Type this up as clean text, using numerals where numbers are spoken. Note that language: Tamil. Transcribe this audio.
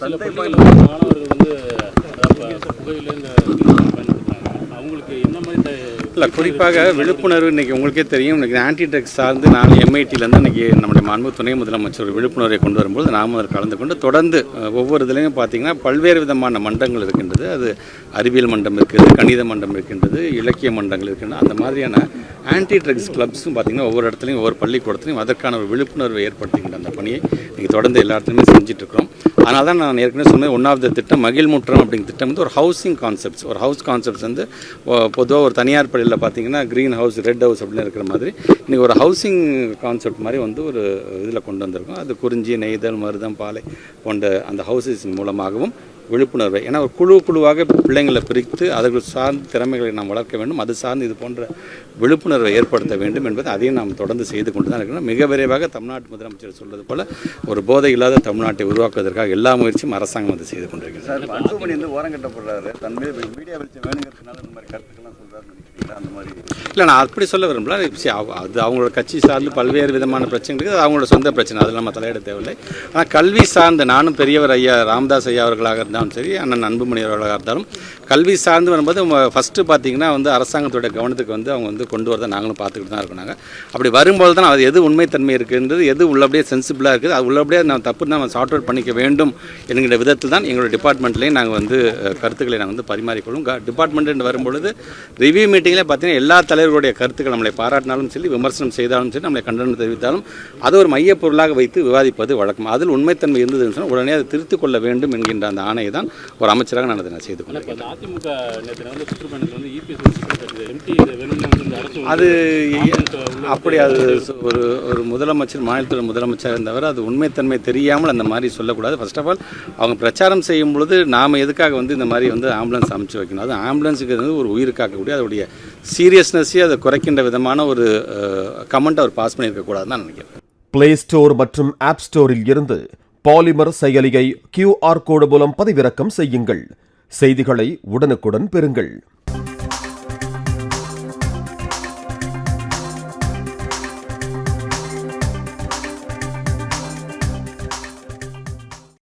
சில பள்ளிகளில் மாணவர்கள் வந்து புகையில இந்த பயன்படுத்துறாங்க. அவங்களுக்கு என்ன மாதிரி இல்லை, குறிப்பாக விழிப்புணர்வு இன்றைக்கி உங்களுக்கே தெரியும். இன்றைக்கி ஆன்டி ட்ரக்ஸ் சார்ந்து நாங்கள் எம்ஐடியிலேருந்து இன்றைக்கி நம்முடைய மாண்பு துணை முதலமைச்சர் விழிப்புணர்வை கொண்டு வரும்போது நாம் அதில் கலந்து கொண்டு தொடர்ந்து ஒவ்வொரு இதுலேயும் பார்த்திங்கன்னா பல்வேறு விதமான மன்றங்கள் இருக்கின்றது. அது அறிவியல் மன்றம் இருக்குது, கணித மன்றம் இருக்கின்றது, இலக்கிய மன்றங்கள் இருக்கின்றன. அந்த மாதிரியான ஆன்டி ட்ரக்ஸ் கிளப்ஸும் பார்த்திங்கன்னா ஒவ்வொரு இடத்துலையும் ஒவ்வொரு பள்ளிக்கூடத்துலையும் அதற்கான ஒரு விழிப்புணர்வை ஏற்படுத்துகின்ற அந்த பணியை இன்றைக்கி தொடர்ந்து எல்லா இடத்துலையுமே செஞ்சிட்ருக்கிறோம். அதனால தான் நான் ஏற்கனவே சொன்னேன், ஒன்றாவது திட்டம் மகிழ்முற்றம் அப்படிங்கிற திட்டம் வந்து ஒரு ஹவுசிங் கான்செப்ட்ஸ். ஒரு ஹவுஸ் கான்செப்ட்ஸ் வந்து பொதுவாக ஒரு தனியார் பள்ளியில் பார்த்திங்கன்னா க்ரீன் ஹவுஸ், ரெட் ஹவுஸ் அப்படின்னு இருக்கிற மாதிரி இன்றைக்கி ஒரு ஹவுசிங் கான்செப்ட் மாதிரி வந்து ஒரு இதில் கொண்டு வந்திருக்கோம். அது குறிஞ்சி, நெய்தல், மருதம், பாலை போன்ற அந்த ஹவுசஸ் மூலமாகவும் விழிப்புணர்வை, ஏன்னா ஒரு குழுவாக பிள்ளைங்களை பிரித்து அவர்கள் சார்ந்த திறமைகளை நாம் வளர்க்க வேண்டும். அது சார்ந்து இது போன்ற விழிப்புணர்வை ஏற்படுத்த வேண்டும் என்பது அதையும் நாம் தொடர்ந்து செய்து கொண்டு தான் இருக்கிறோம். மிக விரைவாக தமிழ்நாட்டு முதலமைச்சர் சொல்வது போல் ஒரு போதை இல்லாத தமிழ்நாட்டை உருவாக்குவதற்காக எல்லா முயற்சியும் அரசாங்கம் வந்து செய்து கொண்டிருக்கிறது. சார், அன்புமணி வந்து ஓரம் கட்டப்படுறாரு, தன்மே மீடியா வெளிச்சம் வேணுங்கிறதுனால இந்த மாதிரி கருத்துக்கெல்லாம் சொல்கிறாருன்னு நினைக்கிறீங்களா? அந்த மாதிரி இல்லை, நான் அப்படி சொல்ல விரும்பல. அது அவங்களோட கட்சி சார்ந்து பல்வேறு விதமான பிரச்சனைகள், அது அவங்களோட சொந்த பிரச்சனை, அதில் நம்ம தலையிட தேவையில்லை. ஆனால் கல்வி சார்ந்து நானும் பெரியவர் ஐயா ராமதாஸ் ஐயா அவர்களாக இருந்தாலும் சரி, அண்ணன் அன்புமணி அவர்களாக இருந்தாலும் கல்வி சார்ந்து வரும்போது ஃபஸ்ட்டு பார்த்திங்கன்னா வந்து அரசாங்கத்தோட கவனத்துக்கு வந்து அவங்க வந்து கொண்டு வரதை நாங்களும் பார்த்துக்கிட்டு தான் இருக்கோம். அப்படி வரும்போது தான் அது எது உண்மைத்தன்மை இருக்குன்றது, எது உள்ளபடியே சென்சிபிளாக இருக்குது, அது உள்ளபடியே நம்ம தப்பு நம்ம சார்ட் அவுட் பண்ணிக்க வேண்டும் என்கிற விதத்தில் தான் எங்களுடைய டிபார்ட்மெண்ட்லேயும் நாங்கள் வந்து கருத்துக்களை நாங்கள் வந்து பரிமாறிக்கொள்ளும். டிபார்ட்மெண்ட் வரும்பொழுது ரிவ்யூ மீட்டிங்கில் பார்த்தீங்கன்னா எல்லா தலைவர்களுடைய கருத்துக்கள் நம்மளை பாராட்டினாலும் சரி, விமர்சனம் செய்தாலும் சரி, நம்மளை கண்டனம் தெரிவித்தாலும் அதை ஒரு மையப்பொருளாக வைத்து விவாதிப்பது வழக்கம். அதில் உண்மைத்தன்மை இருந்ததுன்னு சொன்னால் உடனே அதை திருத்திக் கொள்ள வேண்டும் என்கின்ற அந்த ஆணையை தான் ஒரு அமைச்சராக நான் அதை செய்து கொண்டேன். அதிமுக நேற்று சுற்றுப்பயணத்தில் வந்து அது அப்படி அது ஒரு முதலமைச்சர், மாநிலத்தோட முதலமைச்சர் இருந்தவர், அது உண்மைத்தன்மை தெரியாமல் அந்த மாதிரி சொல்லக்கூடாது. ஃபர்ஸ்ட் ஆஃப் ஆல் அவங்க பிரச்சாரம் செய்யும் பொழுது நாம் எதுக்காக வந்து இந்த மாதிரி வந்து ஆம்புலன்ஸ் அமைச்சு வைக்கணும்? அது ஆம்புலன்ஸுக்கு வந்து ஒரு உயிர் காக்கக்கூடிய அதோடைய சீரியஸ்னஸே அதை குறைக்கின்ற விதமான ஒரு கமெண்ட் அவர் பாஸ் பண்ணியிருக்கக்கூடாதுன்னு நான் நினைக்கிறேன். பிளே ஸ்டோர் மற்றும் ஆப் ஸ்டோரில் இருந்து பாலிமர் செயலியை QR கோடு மூலம் பதிவிறக்கம் செய்யுங்கள். செய்திகளை உடனுக்குடன் பெறுங்கள்.